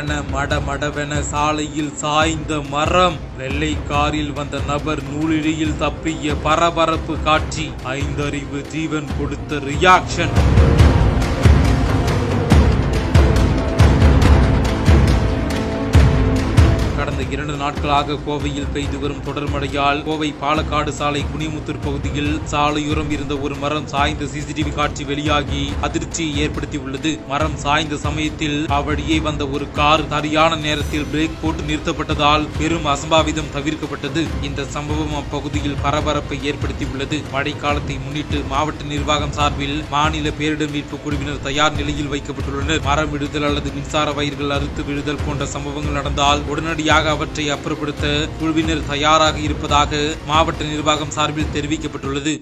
படபடவென மடமடவென சாலையில் சாய்ந்த மரம். வெள்ளை காரில் வந்த நபர் நூலிழையில் தப்பிய பரபரப்பு காட்சி. 5 அறிவு ஜீவன் கொடுத்த ரியாக்ஷன். கடந்த 2 நாட்களாக கோவையில் பெய்து வரும் தொடர் மழையால் கோவை பாலக்காடு சாலை குனிமுத்தூர் பகுதியில் சாலையோரம் இருந்த ஒரு மரம் சாய்ந்த சிசிடிவி காட்சி வெளியாகி அதிர்ச்சியை ஏற்படுத்தியுள்ளது. மரம் சாய்ந்த சமயத்தில் அவ்வழியே வந்த ஒரு கார் சரியான நேரத்தில் பிரேக் போட்டு நிறுத்தப்பட்டதால் பெரும் அசம்பாவிதம் தவிர்க்கப்பட்டது. இந்த சம்பவம் அப்பகுதியில் பரபரப்பை ஏற்படுத்தியுள்ளது. மழைக்காலத்தை முன்னிட்டு மாவட்ட நிர்வாகம் சார்பில் மாநில பேரிடர் மீட்பு குழுவினர் தயார் நிலையில் வைக்கப்பட்டுள்ளனர். மரம் விழுதல் அல்லது மின்சார வயர்கள் அறுத்து விழுதல் போன்ற சம்பவங்கள் நடந்தால் உடனடியாக அவற்றை அப்புறப்படுத்த குழுவினர் தயாராக இருப்பதாக மாவட்ட நிர்வாகம் சார்பில் தெரிவிக்கப்பட்டுள்ளது.